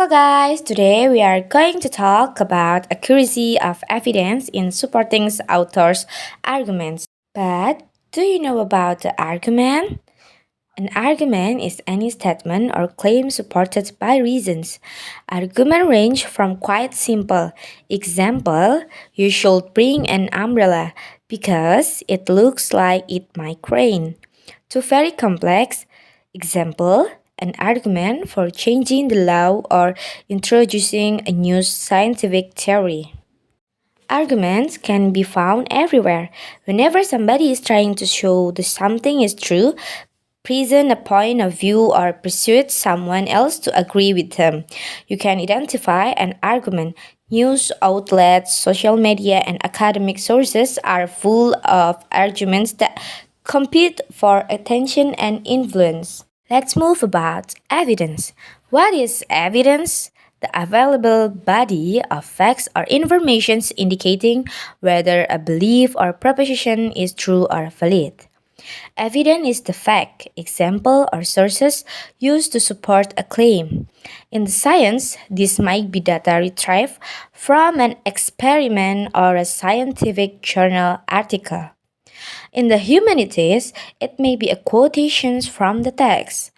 Hello guys, today we are going to talk about accuracy of evidence in supporting authors' arguments. But do you know about the argument? An argument is any statement or claim supported by reasons. Argument range from quite simple. Example, you should bring an umbrella because it looks like it might rain. To very complex. Example, an argument for changing the law or introducing a new scientific theory. Arguments can be found everywhere. Whenever somebody is trying to show that something is true, present a point of view, or persuade someone else to agree with them, you can identify an argument. News outlets, social media, and academic sources are full of arguments that compete for attention and influence. Let's move about evidence. What is evidence? The available body of facts or information indicating whether a belief or proposition is true or valid. Evidence is the fact, example, or sources used to support a claim. In the science, this might be data retrieved from an experiment or a scientific journal article. In the humanities, it may be a quotation from the text,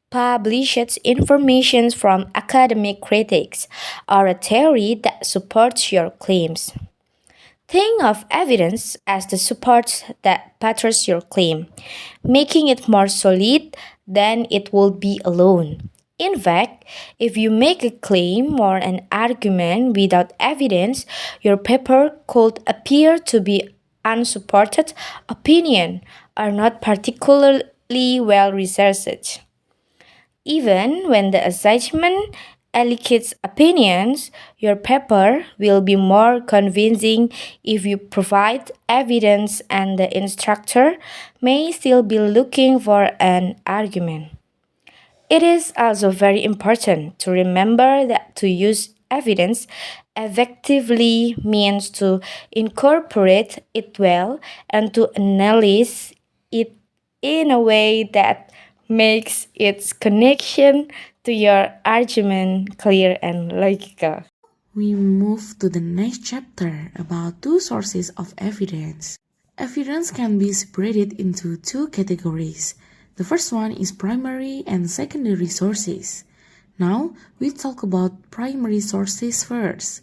published information from academic critics, or a theory that supports your claims. Think of evidence as the support that batters your claim, making it more solid than it would be alone. In fact, if you make a claim or an argument without evidence, your paper could appear to be unsupported opinion or not particularly well researched. Even when the assessment elicits opinions, your paper will be more convincing if you provide evidence, and the instructor may still be looking for an argument. It is also very important to remember that to use evidence effectively means to incorporate it well and to analyze it in a way that makes its connection to your argument clear and logical. We move to the next chapter about two sources of evidence. Evidence can be separated into two categories. The first one is primary and secondary sources. Now, we talk about primary sources first.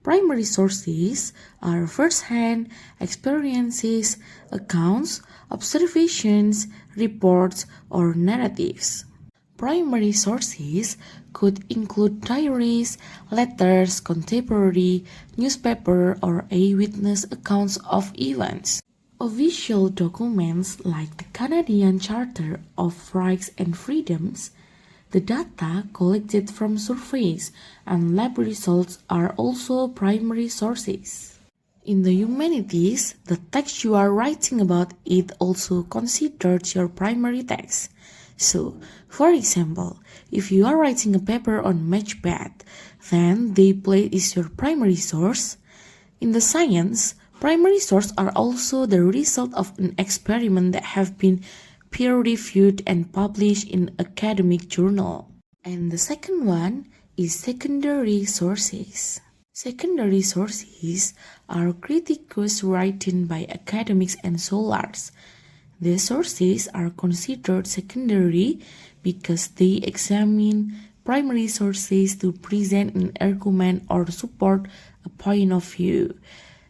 Primary sources are first-hand experiences, accounts, observations, reports, or narratives. Primary sources could include diaries, letters, contemporary, newspaper, or eyewitness accounts of events. Official documents like the Canadian Charter of Rights and Freedoms, the data collected from surveys and lab results are also primary sources. In the humanities, the text you are writing about is also considered your primary text. So, for example, if you are writing a paper on Macbeth, then the play is your primary source. In the science, primary sources are also the result of an experiment that have been peer-reviewed and published in academic journal. And the second one is secondary sources. Secondary sources are critical writing by academics and scholars. These sources are considered secondary because they examine primary sources to present an argument or support a point of view.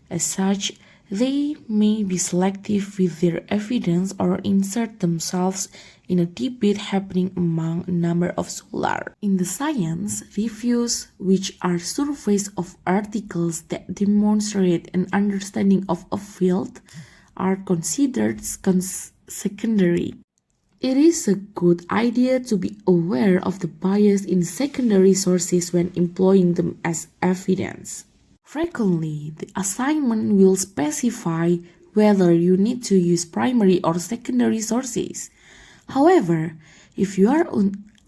As such, they may be selective with their evidence or insert themselves in a debate happening among a number of scholars. In the science, reviews, which are surveys of articles that demonstrate an understanding of a field, are considered secondary. It is a good idea to be aware of the bias in secondary sources when employing them as evidence. Frequently, the assignment will specify whether you need to use primary or secondary sources. However, if you are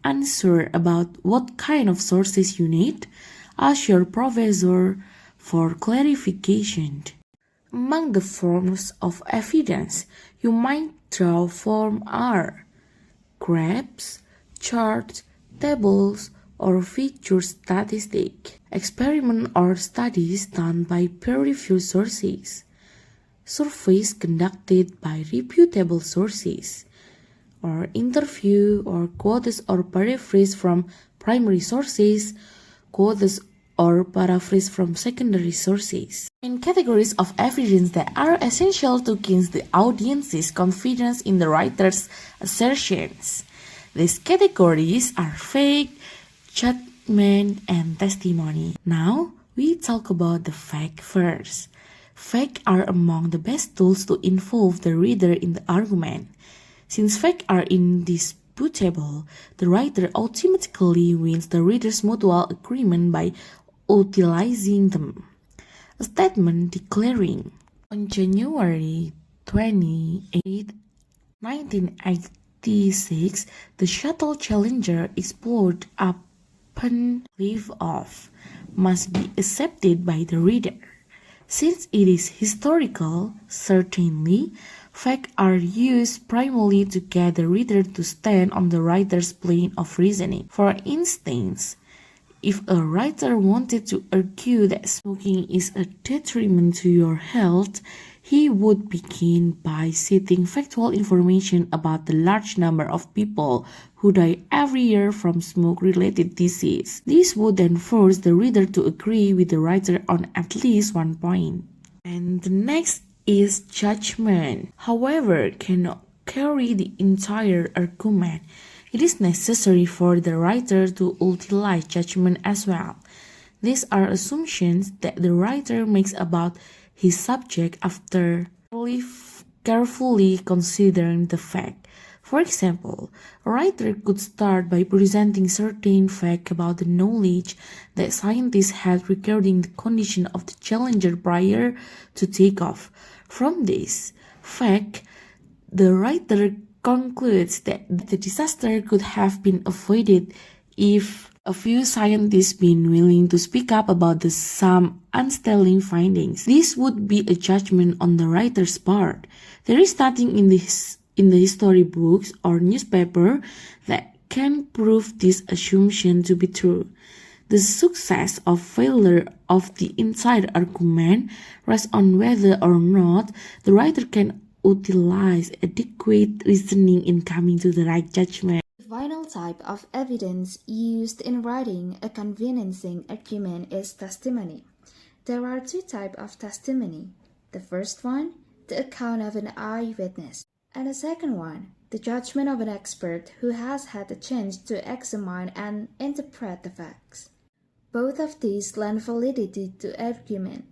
unsure about what kind of sources you need, ask your professor for clarification. Among the forms of evidence you might draw from are graphs, charts, tables, or feature statistic, experiment or studies done by peer-reviewed sources, surveys conducted by reputable sources, or interview or quotes or paraphrase from primary sources, quotes or paraphrase from secondary sources. And categories of evidence that are essential to gain the audience's confidence in the writer's assertions. These categories are fact, judgment, and testimony. Now, we talk about the fact first. Facts are among the best tools to involve the reader in the argument. Since facts are indisputable, the writer automatically wins the reader's mutual agreement by utilizing them. A statement declaring, on January 28, 1986, the Shuttle Challenger exploded upon liftoff, must be accepted by the reader. Since it is historical, certainly, facts are used primarily to get the reader to stand on the writer's plane of reasoning. For instance, if a writer wanted to argue that smoking is a detriment to your health, he would begin by citing factual information about the large number of people who die every year from smoke-related disease. This would then force the reader to agree with the writer on at least one point. And the next is judgment. However, cannot carry the entire argument. It is necessary for the writer to utilize judgment as well. These are assumptions that the writer makes about his subject after carefully considering the fact. For example, a writer could start by presenting certain facts about the knowledge that scientists had regarding the condition of the Challenger prior to takeoff. From this fact, the writer concludes that the disaster could have been avoided if a few scientists been willing to speak up about some unsettling findings. This would be a judgment on the writer's part. There is nothing in the history books or newspaper that can prove this assumption to be true. The success or failure of the entire argument rests on whether or not the writer can utilize adequate reasoning in coming to the right judgment. The final type of evidence used in writing a convincing argument is testimony. There are two types of testimony. The first one, the account of an eyewitness, and the second one, the judgment of an expert who has had the chance to examine and interpret the facts. Both of these lend validity to argument.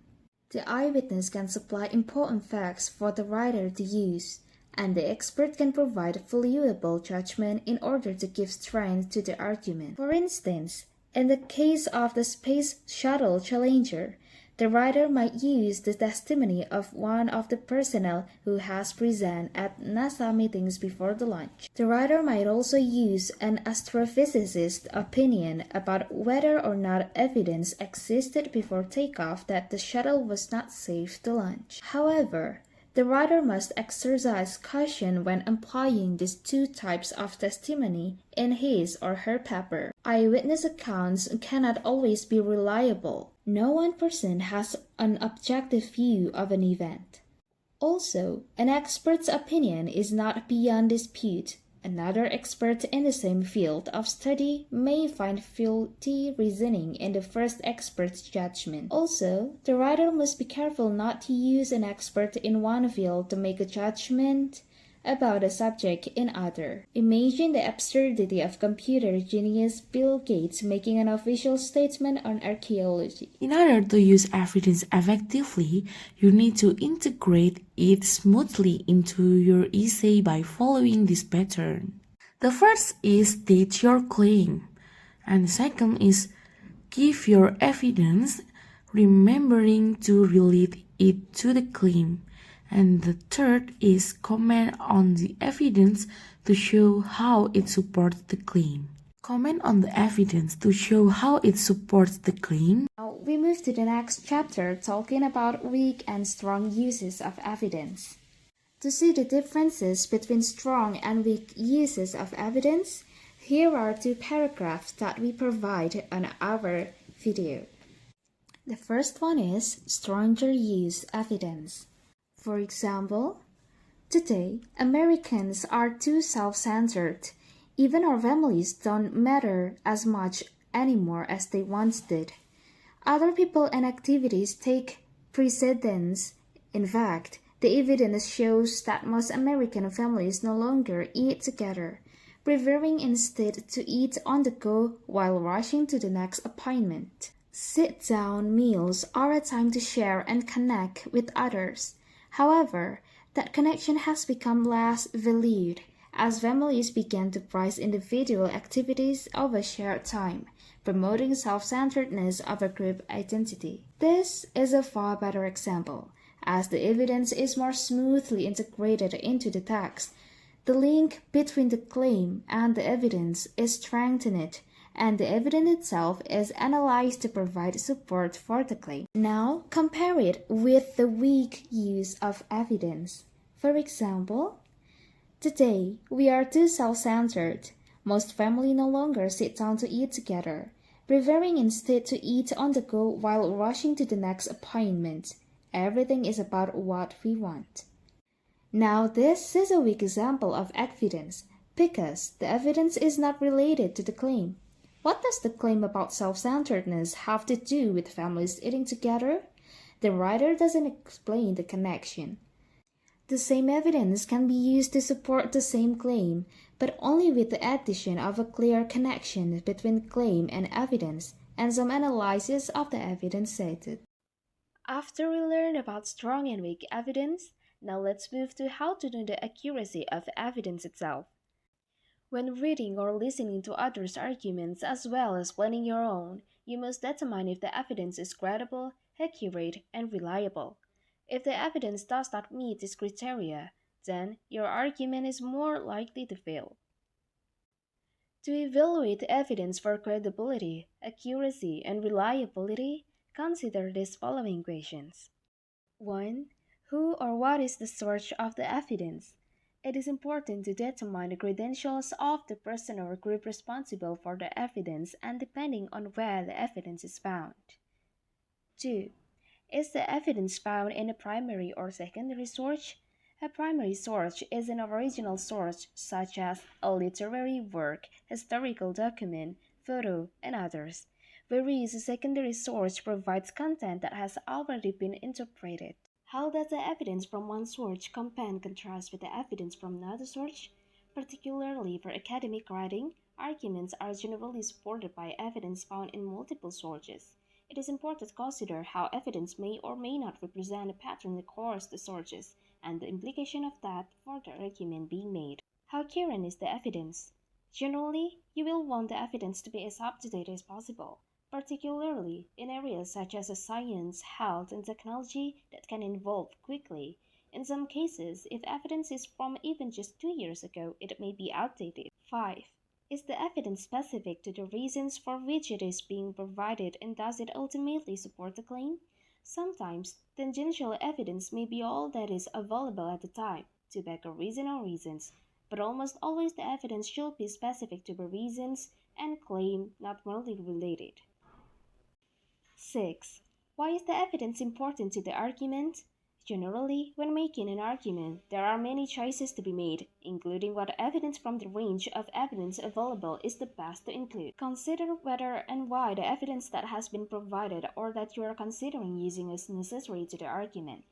The eyewitness can supply important facts for the writer to use, and the expert can provide valuable judgment in order to give strength to the argument. For instance, in the case of the Space Shuttle Challenger, the writer might use the testimony of one of the personnel who has present at NASA meetings before the launch. The writer might also use an astrophysicist's opinion about whether or not evidence existed before takeoff that the shuttle was not safe to launch. However, the writer must exercise caution when employing these two types of testimony in his or her paper. Eyewitness accounts cannot always be reliable. No one person has an objective view of an event. Also, an expert's opinion is not beyond dispute. Another expert in the same field of study may find faulty reasoning in the first expert's judgment. Also, the writer must be careful not to use an expert in one field to make a judgment about a subject in other. Imagine the absurdity of computer genius Bill Gates making an official statement on archaeology. In order to use evidence effectively, you need to integrate it smoothly into your essay by following this pattern. The first is state your claim, and the second is give your evidence, remembering to relate it to the claim. And the third is comment on the evidence to show how it supports the claim. Comment on the evidence to show how it supports the claim. Now we move to the next chapter talking about weak and strong uses of evidence. To see the differences between strong and weak uses of evidence, Here are two paragraphs that we provide on our video. The first one is stronger use evidence. For example, today, Americans are too self-centered. Even our families don't matter as much anymore as they once did. Other people and activities take precedence. In fact, the evidence shows that most American families no longer eat together, preferring instead to eat on the go while rushing to the next appointment. Sit-down meals are a time to share and connect with others. However, that connection has become less valued as families began to prize individual activities over shared time, promoting self-centeredness over group identity. This is a far better example, as the evidence is more smoothly integrated into the text. The link between the claim and the evidence is strengthened, and the evidence itself is analyzed to provide support for the claim. Now, compare it with the weak use of evidence. For example, today, we are too self-centered. Most families no longer sit down to eat together, preferring instead to eat on the go while rushing to the next appointment. Everything is about what we want. Now, this is a weak example of evidence because the evidence is not related to the claim. What does the claim about self-centeredness have to do with families eating together? The writer doesn't explain the connection. The same evidence can be used to support the same claim, but only with the addition of a clear connection between claim and evidence and some analysis of the evidence cited. After we learned about strong and weak evidence, now let's move to how to know the accuracy of evidence itself. When reading or listening to others' arguments as well as planning your own, you must determine if the evidence is credible, accurate, and reliable. If the evidence does not meet these criteria, then your argument is more likely to fail. To evaluate evidence for credibility, accuracy, and reliability, consider these following questions. 1. Who or what is the source of the evidence? It is important to determine the credentials of the person or group responsible for the evidence and depending on where the evidence is found. 2. Is the evidence found in a primary or secondary source? A primary source is an original source such as a literary work, historical document, photo, and others, whereas a secondary source provides content that has already been interpreted. How does the evidence from one source compare and contrast with the evidence from another source? Particularly for academic writing, arguments are generally supported by evidence found in multiple sources. It is important to consider how evidence may or may not represent a pattern across the sources and the implication of that for the argument being made. How current is the evidence? Generally, you will want the evidence to be as up-to-date as possible, particularly in areas such as science, health, and technology that can evolve quickly. In some cases, if evidence is from even just 2 years ago, it may be outdated. 5. Is the evidence specific to the reasons for which it is being provided and does it ultimately support the claim? Sometimes, tangential evidence may be all that is available at the time to back a reason or reasons, but almost always the evidence should be specific to the reasons and claim, not merely related. 6. Why is the evidence important to the argument? Generally, when making an argument, there are many choices to be made, including what evidence from the range of evidence available is the best to include. Consider whether and why the evidence that has been provided or that you are considering using is necessary to the argument.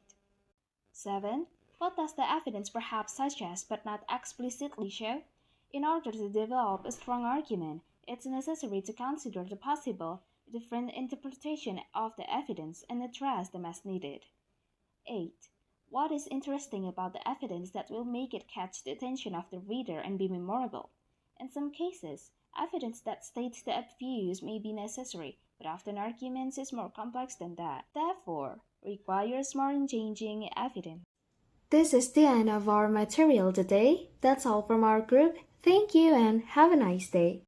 7. What does the evidence perhaps suggest but not explicitly show? In order to develop a strong argument, it's necessary to consider the possible different interpretation of the evidence and address them as needed. 8. What is interesting about the evidence that will make it catch the attention of the reader and be memorable? In some cases, evidence that states the abuse may be necessary, but often arguments is more complex than that. Therefore, requires more engaging evidence. This is the end of our material today. That's all from our group. Thank you and have a nice day.